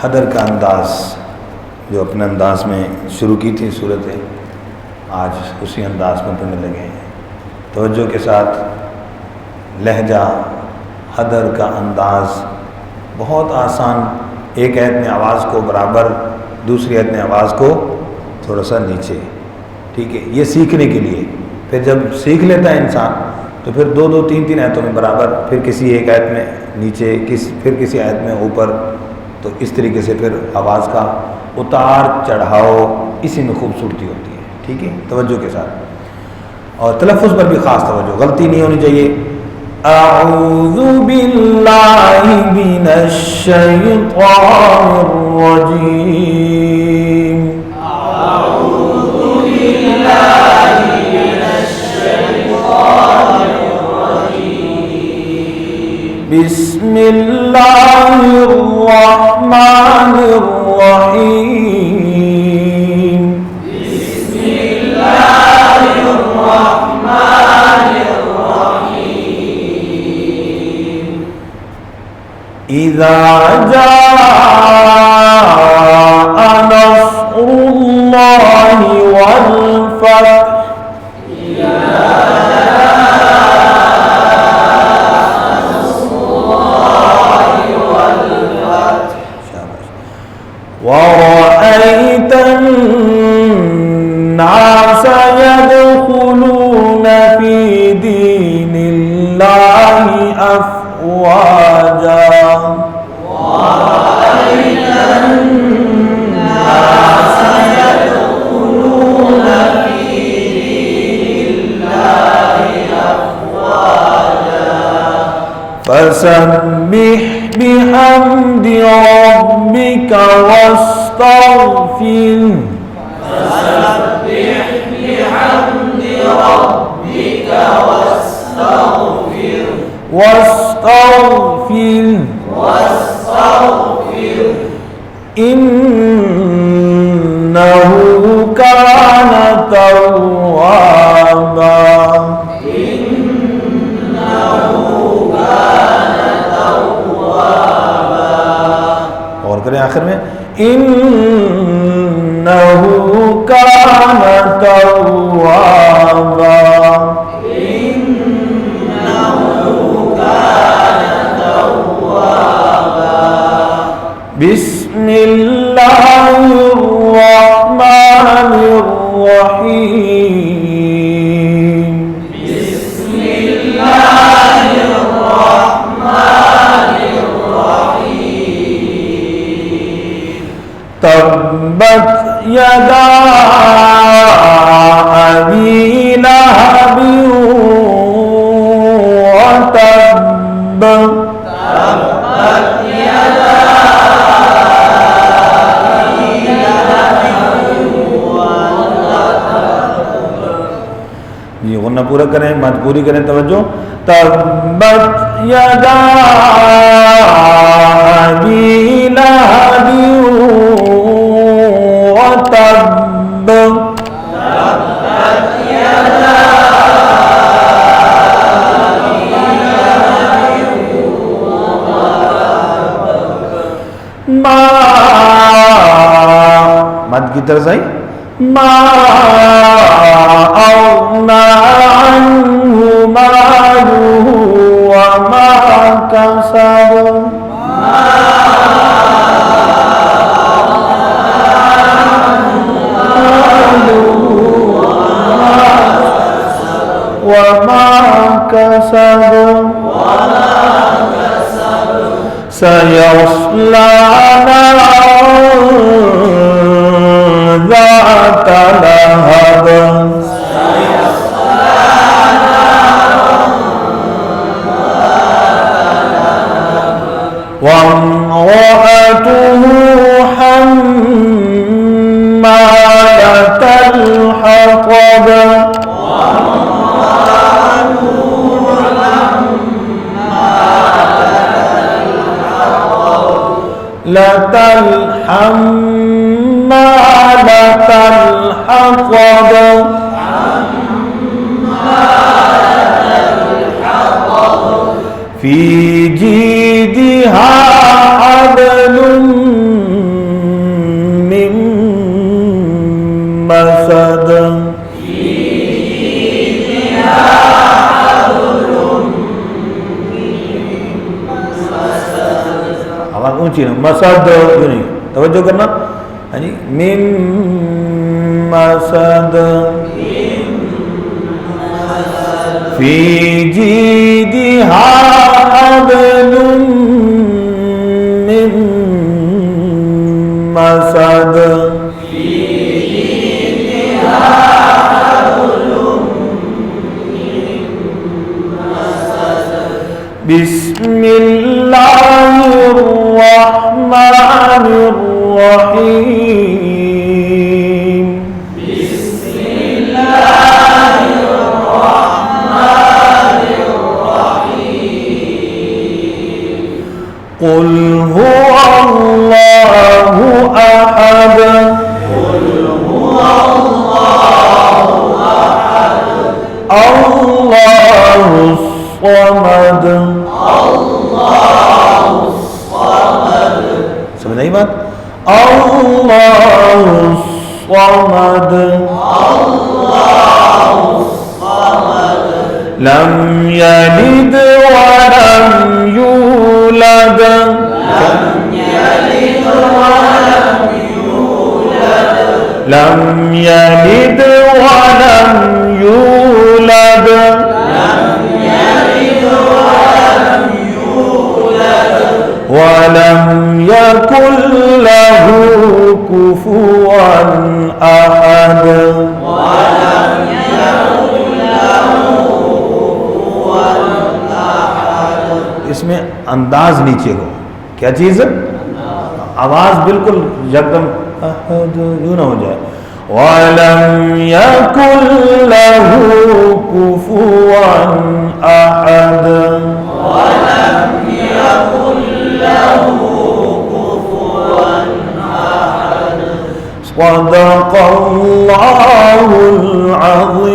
हदर का अंदाज़ जो अपने अंदाज में शुरू की थी सूरतें, आज उसी अंदाज में पढ़ने लगे हैं। तवज्जो के साथ लहजा, हदर का अंदाज़ बहुत आसान। एक आयत में आवाज़ को बराबर, दूसरी आयत में आवाज़ को थोड़ा सा नीचे, ठीक है, ये सीखने के लिए। फिर जब सीख लेता है इंसान तो फिर दो दो तीन तीन आयतों में बराबर, फिर किसी एक आयत में नीचे, फिर किसी आयत में ऊपर, तो इस तरीके से फिर आवाज़ का उतार चढ़ाव इसी में खूबसूरती होती है, ठीक है, तवज्जो के साथ। और तलफ़्फ़ुज़ पर भी ख़ास तवज्जो, गलती नहीं होनी चाहिए। अऊज़ु बिल्लाहि मिनश शैतानिर रजीम, अऊज़ु बिल्लाहि मिनश शैतानिर रजीम, बिस्मिल्लाहिर रहमानिर रहीम, बिस्मिल्लाहिर रहमानिर रहीम, इज़ा जाअ नस्रुल्लाहि वल फतह, وَرَأَيْتَ النَّاسَ يَدْخُلُونَ فِي دِينِ اللَّهِ أَفْوَاجًا، وَرَأَيْتَ النَّاسَ يَدْخُلُونَ فِي دِينِ اللَّهِ أَفْوَاجًا، فَسَبِّحْ بِحَمْدِ رَبِّكَ واستغفره، فسبح بحمد ربك واستغفره إنه كان توابا، और करें आखिर में इन्नहु कान तव्वाबा, इन्नहु कान तव्वाबा, बिस्मिल्लाहिर रहमानिर रहीम, बिस्मिल्लाहिर रहमानिर रहीम, तब्बत यदा अबी लहबिन व तब्ब, तब्बत यदा अबी लहबिन व तब्ब। ये गुन्ना पूरा करें, मत पूरी करें, तवज्जो। तब्बत यदा अबी लहबिन तब्ब, तब्बत यदा अबी लहबिन व तब्ब, मा, मद की तरफ आई, मा अग़ना अन्हु मालुहु व मा कसब, وما كسب سيصلى نارا ذات لهب، وامرأته حمالة الحطب، حمالة الحطب، في جيدها حبل मसद, यूँ नहीं, तवज्जो करना। हाँ जी, मिम मसद फी जीदिहा हब्लुम मिन मसद। बिस्मिल्लाहिर्रहमानिर्रहीम। कुल हुवल्लाहु अहद। अल्लाहुस समद। समझ आई बात? अल्लाहुस समद लम यलिद वलम यूलद। लम यलिद वलम यूलद। वलम यकुल लहू कुफुवन अहद। इसमें अंदाज नीचे हो, क्या चीज है? आवाज बिल्कुल एकदम यूं ना हो जाए। वलम यकुल लहू कुफुवन अहद। सदक़ल्लाहुल अज़ीम।